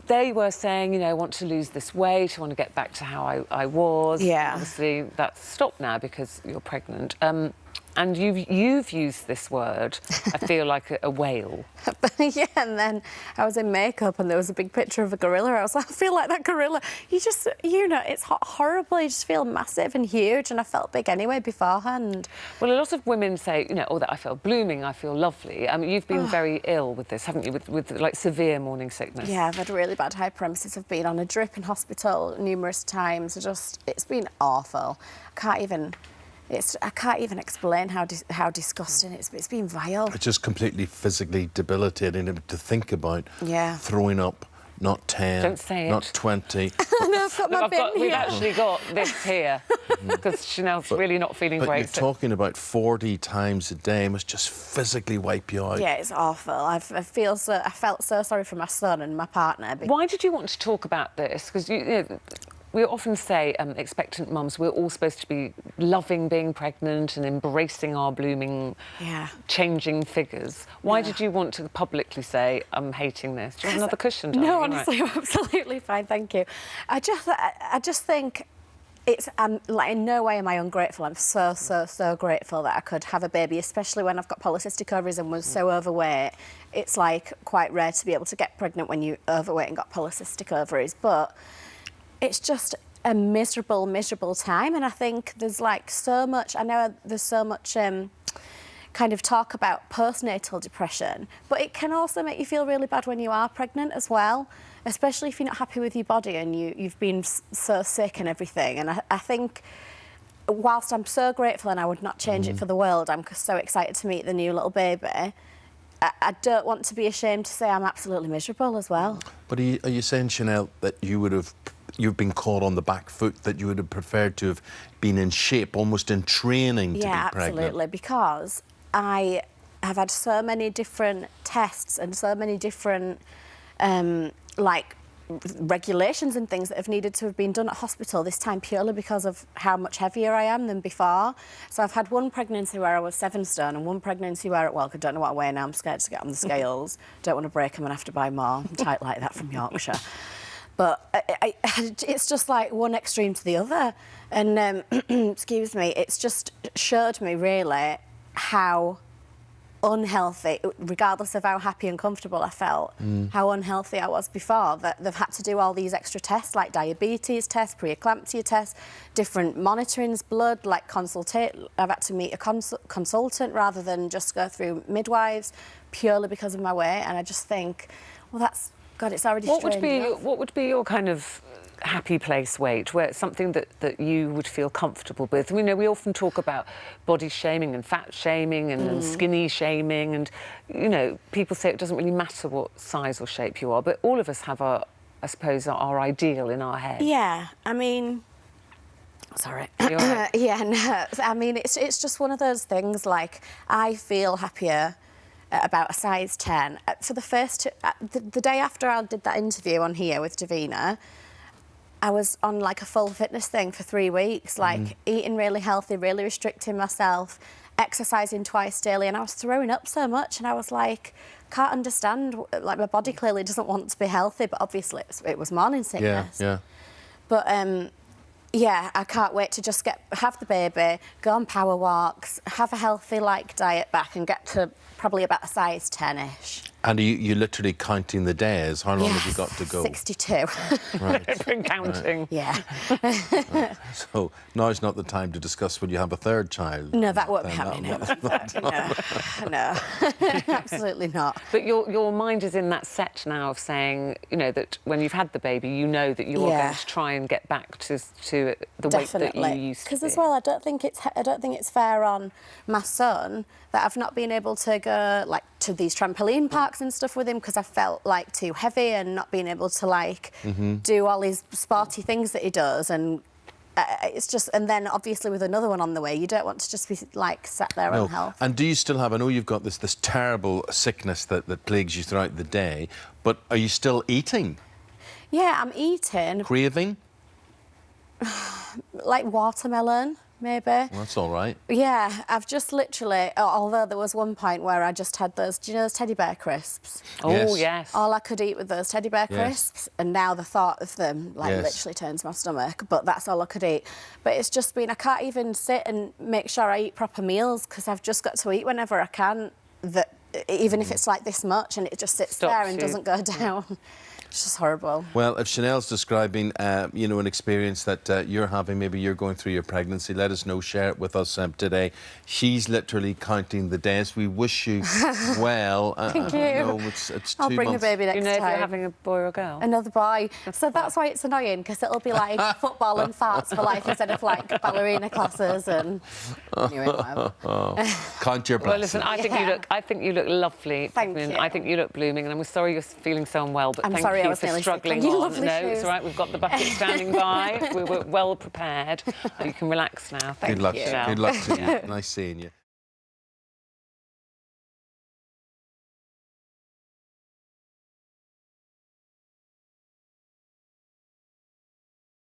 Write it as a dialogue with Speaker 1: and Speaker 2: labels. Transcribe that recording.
Speaker 1: they were saying, you know, I want to lose this weight, I want to get back to how I was.
Speaker 2: Yeah.
Speaker 1: Obviously, that's stopped now because you're pregnant. And you've used this word, I feel like a whale.
Speaker 2: Yeah, and then I was in makeup and there was a big picture of a gorilla. I was like, I feel like that gorilla. You just, you know, it's horrible. You just feel massive and huge, and I felt big anyway beforehand.
Speaker 1: Well, a lot of women say, you know, oh, that I feel blooming, I feel lovely. I mean, you've been very ill with this, haven't you, with like severe morning sickness?
Speaker 2: Yeah, I've had really bad hyperemesis. I've been on a drip in hospital numerous times. It's been awful. I can't even explain how disgusting it's been vile.
Speaker 3: It's just completely physically debilitating to think about.
Speaker 2: Yeah.
Speaker 3: Throwing up, not 10,
Speaker 1: Don't say
Speaker 3: not
Speaker 1: it.
Speaker 3: 20.
Speaker 2: No, I've got my bin
Speaker 1: We've
Speaker 2: here.
Speaker 1: actually got this here, because Chanelle's really not feeling
Speaker 3: But
Speaker 1: great.
Speaker 3: you're talking about 40 times a day must just physically wipe you out.
Speaker 2: Yeah, it's awful. I felt so sorry for my son and my partner.
Speaker 1: Why did you want to talk about this? Because you know, we often say, expectant mums, we're all supposed to be loving being pregnant and embracing our blooming, changing figures. Why did you want to publicly say, I'm hating this? Do you want another cushion, darling?
Speaker 2: No, honestly, I'm absolutely fine, thank you. I just think it's like, in no way am I ungrateful. I'm so grateful that I could have a baby, especially when I've got polycystic ovaries and was so overweight. It's like quite rare to be able to get pregnant when you're overweight and got polycystic ovaries, but it's just a miserable time, and I think there's like so much, I know there's so much kind of talk about postnatal depression, but it can also make you feel really bad when you are pregnant as well, especially if you're not happy with your body and you've been so sick and everything. And I think whilst I'm so grateful and I would not change it for the world, I'm so excited to meet the new little baby, I don't want to be ashamed to say I'm absolutely miserable as well.
Speaker 3: But are you saying, Chanelle, that you've been caught on the back foot, that you would have preferred to have been in shape, almost in training to be pregnant?
Speaker 2: Yeah, absolutely, because I have had so many different tests and so many different like regulations and things that have needed to have been done at hospital this time, purely because of how much heavier I am than before. So I've had one pregnancy where I was 7 stone and one pregnancy where, well, I don't know what I weigh now, I'm scared to get on the scales. Don't want to break them and have to buy more. I'm tight like that from Yorkshire. But it's just like one extreme to the other. And, excuse me, it's just showed me really how unhealthy, regardless of how happy and comfortable I felt, how unhealthy I was before, that they've had to do all these extra tests, like diabetes tests, preeclampsia tests, different monitorings, blood, like I've had to meet a consultant rather than just go through midwives, purely because of my weight. And I just think, well, that's, God, it's already
Speaker 1: What would be your kind of happy place weight, where it's something that you would feel comfortable with? We know we often talk about body shaming and fat shaming and skinny shaming, and, you know, people say it doesn't really matter what size or shape you are, but all of us have our, I suppose, our ideal in our head.
Speaker 2: Yeah, I mean... Sorry.
Speaker 1: You're right.
Speaker 2: Yeah, no, I mean, it's just one of those things, like, I feel happier about a size 10. For the first... the day after I did that interview on here with Davina, I was on, like, a full fitness thing for 3 weeks, like, eating really healthy, really restricting myself, exercising twice daily, and I was throwing up so much, and I was like, can't understand, like, my body clearly doesn't want to be healthy, but obviously it was morning sickness.
Speaker 3: Yeah.
Speaker 2: But, yeah, I can't wait to just have the baby, go on power walks, have a healthy, like, diet back and get to probably about a size 10-ish.
Speaker 3: And you literally counting the days? How long have you got to go?
Speaker 2: 62.
Speaker 3: Right.
Speaker 1: I've been counting.
Speaker 2: Yeah.
Speaker 3: Right. So now's not the time to discuss when you have a third child.
Speaker 2: No, that won't be happening. No, absolutely not.
Speaker 1: But your mind is in that set now of saying, you know, that when you've had the baby, you know that you're going to try and get back to the weight that you used to be.
Speaker 2: Because as well, I don't think it's fair on my son that I've not been able to go, like, to these trampoline parks and stuff with him because I felt like too heavy, and not being able to, like, do all these sporty things that he does. And it's just, and then obviously with another one on the way, you don't want to just be, like, sat there unhealthy.
Speaker 3: And do you still have, I know you've got this terrible sickness that plagues you throughout the day, but are you still eating?
Speaker 2: Yeah, I'm eating.
Speaker 3: Craving?
Speaker 2: Like watermelon. maybe.
Speaker 3: Well, that's all right.
Speaker 2: Yeah, I've just literally, although there was one point where I just had those, do you know those teddy bear crisps?
Speaker 1: Oh, yes.
Speaker 2: All I could eat with those teddy bear crisps, and now the thought of them, like, literally turns my stomach, but that's all I could eat. But it's just been, I can't even sit and make sure I eat proper meals, because I've just got to eat whenever I can, even if it's like this much, and it just sits there and doesn't go down. It's just horrible.
Speaker 3: Well, if Chanelle's describing, you know, an experience that you're having, maybe you're going through your pregnancy, let us know, share it with us today. She's literally counting the days. We wish you well.
Speaker 2: Thank you.
Speaker 3: No, it's
Speaker 2: I'll
Speaker 3: 2
Speaker 2: bring
Speaker 3: months.
Speaker 2: the baby next
Speaker 1: You know if
Speaker 2: time.
Speaker 1: you're having a boy or a girl?
Speaker 2: Another boy. So that's why it's annoying, because it'll be like football and farts for life instead of like ballerina classes and. Anyway,
Speaker 3: Count your blessings.
Speaker 1: Well, listen, I think you look lovely.
Speaker 2: Thank you.
Speaker 1: I think you look blooming, and I'm sorry you're feeling so unwell, but
Speaker 2: I'm
Speaker 1: thank
Speaker 2: sorry I
Speaker 1: you
Speaker 2: was
Speaker 1: for
Speaker 2: nearly
Speaker 1: struggling
Speaker 2: sick. You
Speaker 1: on.
Speaker 2: lovely
Speaker 1: No,
Speaker 2: shoes.
Speaker 1: it's all right. We've got the bucket standing by. We're well prepared. You can relax now.
Speaker 3: Good luck.
Speaker 1: Chanelle.
Speaker 3: Good luck to you. Nice seeing you.